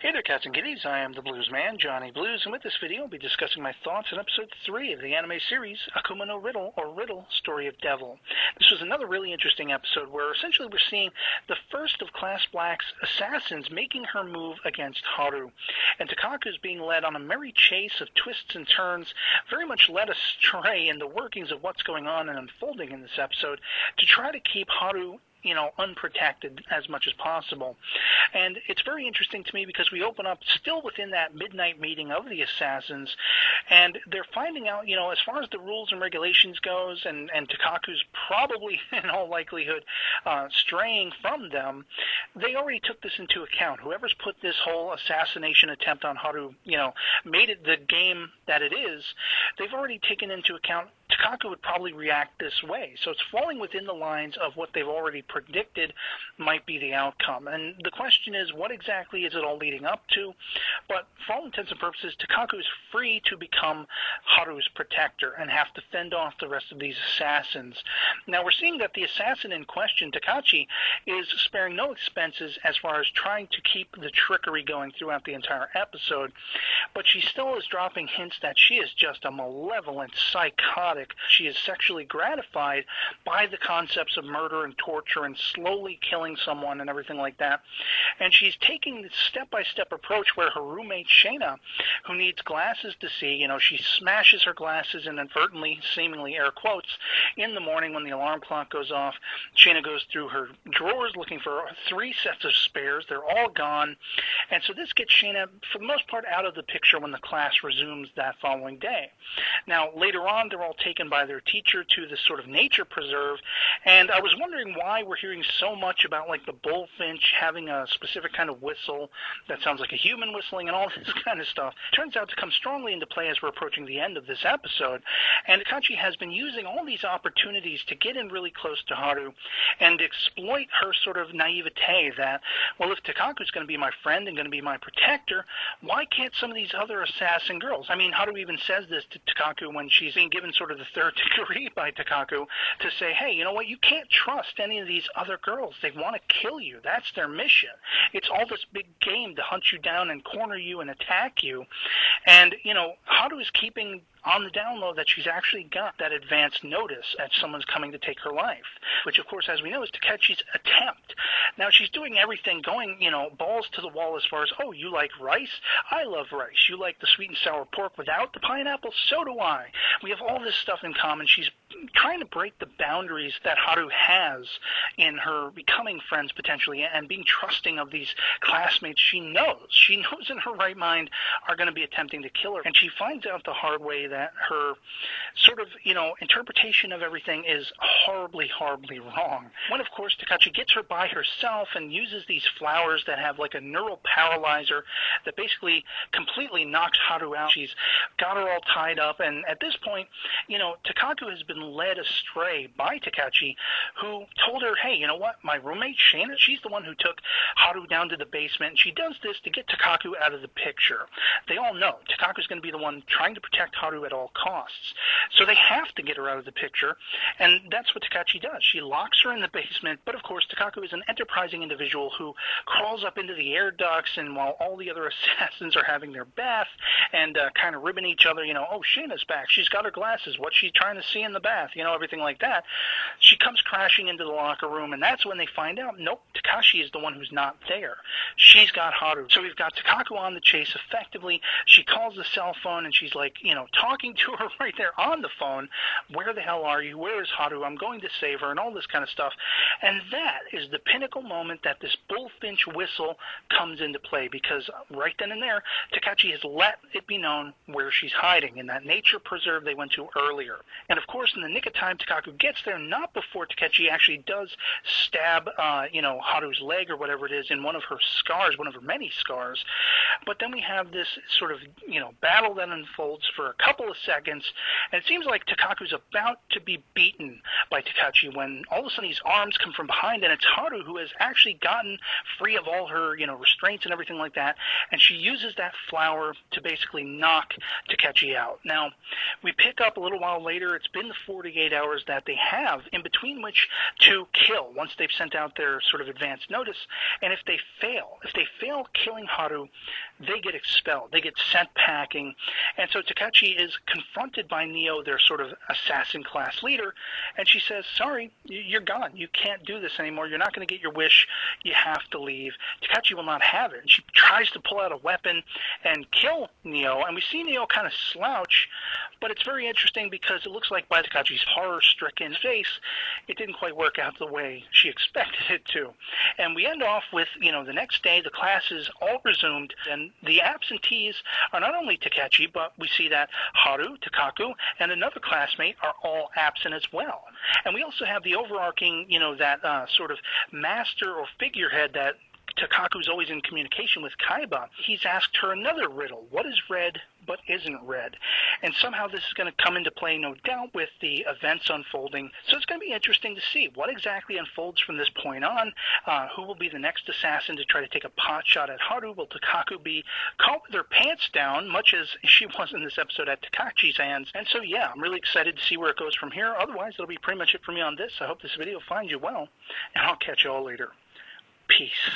Hey there, cats and kitties. I am the Blues Man, Johnny Blues, and with this video, I'll be discussing my thoughts on Episode 3 of the anime series, Akuma no Riddle, or Riddle, Story of Devil. This was another really interesting episode where essentially we're seeing the first of Class Black's assassins making her move against Haru. And Takaku's being led on a merry chase of twists and turns, very much led astray in the workings of what's going on and unfolding in this episode to try to keep Haru unprotected as much as possible. And it's very interesting to me because we open up still within that midnight meeting of the assassins, and they're finding out, as far as the rules and regulations goes, and Takaku's probably, in all likelihood, straying from them, they already took this into account. Whoever's put this whole assassination attempt on Haru, made it the game that it is, they've already taken into account Takaku would probably react this way. So it's falling within the lines of what they've already predicted might be the outcome. And the question is, what exactly is it all leading up to? But for all intents and purposes, Takaku is free to become Haru's protector and have to fend off the rest of these assassins. Now we're seeing that the assassin in question, Takachi, is sparing no expenses as far as trying to keep the trickery going throughout the entire episode. But she still is dropping hints that she is just a malevolent, psychotic. She is sexually gratified by the concepts of murder and torture and slowly killing someone and everything like that. And she's taking this step-by-step approach where her roommate, Shayna, who needs glasses to see, she smashes her glasses inadvertently, seemingly air quotes, in the morning when the alarm clock goes off. Shayna goes through her drawers looking for 3 sets of spares. They're all gone. And so this gets Shayna, for the most part, out of the picture when the class resumes that following day. Now, later on, they're all taken by their teacher to this sort of nature preserve, and I was wondering why we're hearing so much about the bullfinch having a specific kind of whistle that sounds like a human whistling and all this kind of stuff. Turns out to come strongly into play as we're approaching the end of this episode, and Takachi has been using all these opportunities to get in really close to Haru and exploit her sort of naivete that, well, if Takaku's going to be my friend and going to be my protector, why can't some of these other assassin girls? I mean, Haru even says this to Takaku when she's being given sort of the third degree by Takaku to say, hey, you know what, you can't trust any of these other girls. They want to kill you. That's their mission. It's all this big game to hunt you down and corner you and attack you. And, Haru is keeping on the down low that she's actually got that advance notice that someone's coming to take her life, which, of course, as we know, is Takechi's attempt. Now, she's doing everything going, balls to the wall as far as, oh, you like rice? I love rice. You like the sweet and sour pork without the pineapple? So do I. We have all this stuff in common. She's trying to break the boundaries that Haru has in her becoming friends, potentially, and being trusting of these classmates she knows in her right mind are going to be attempting to kill her. And she finds out the hard way that her sort of, interpretation of everything is horribly, horribly wrong. When, of course, Takachi gets her by herself and uses these flowers that have like a neural paralyzer that basically completely knocks Haru out. She's got her all tied up, and at this point, Takaku has been led astray by Takachi, who told her, hey, you know what, my roommate, Shayna, she's the one who took Haru down to the basement, and she does this to get Takaku out of the picture. They all know Takaku's going to be the one trying to protect Haru at all costs. So they have to get her out of the picture, and that's what Takachi does. She locks her in the basement, but of course Takaku is an enterprising individual who crawls up into the air ducts, and while all the other assassins are having their bath and kind of ribbing each other, oh, Shayna's back, she's got her glasses, what's she trying to see in the bath, everything like that, she comes crashing into the locker room, and that's when they find out, nope, Takashi is the one who's not there. She's got Haru. So we've got Takaku on the chase effectively. She calls the cell phone, and she's like, talking to her right there on the phone, where the hell are you? Where is Haru? I'm going to save her, and all this kind of stuff. And that is the pinnacle moment that this bullfinch whistle comes into play, because right then and there, Takachi has let it be known where she's hiding in that nature preserve they went to earlier. And of course, in the nick of time, Takaku gets there, not before Takechi actually does stab, Haru's leg or whatever it is in one of her scars, one of her many scars. But then we have this sort of, battle that unfolds for a couple of seconds, and it seems like Takaku's about to be beaten by Takachi when all of a sudden his arms come from behind, and it's Haru who has actually gotten free of all her, restraints and everything like that, and she uses that flower to basically basically knock Takechi out. Now, we pick up a little while later. It's been the 48 hours that they have in between which to kill once they've sent out their sort of advance notice. And if they fail killing Haru, they get expelled. They get sent packing. And so Takechi is confronted by Neo, their sort of assassin class leader, and she says, sorry, you're gone. You can't do this anymore. You're not going to get your wish. You have to leave. Takechi will not have it. And she tries to pull out a weapon and kill Neo, and we see Neo kind of slouch, but it's very interesting because it looks like by Takechi's horror-stricken face, it didn't quite work out the way she expected it to. And we end off with, the next day, the class is all resumed, and the absentees are not only Takechi, but we see that Haru, Takaku, and another classmate are all absent as well. And we also have the overarching, that sort of master or figurehead that Takaku's always in communication with Kaiba. He's asked her another riddle. What is red but isn't red? And somehow this is going to come into play, no doubt, with the events unfolding. So it's going to be interesting to see what exactly unfolds from this point on. Who will be the next assassin to try to take a pot shot at Haru? Will Takaku be caught with her pants down, much as she was in this episode at Takachi's hands? And so, yeah, I'm really excited to see where it goes from here. Otherwise, that'll be pretty much it for me on this. I hope this video finds you well, and I'll catch you all later. Peace.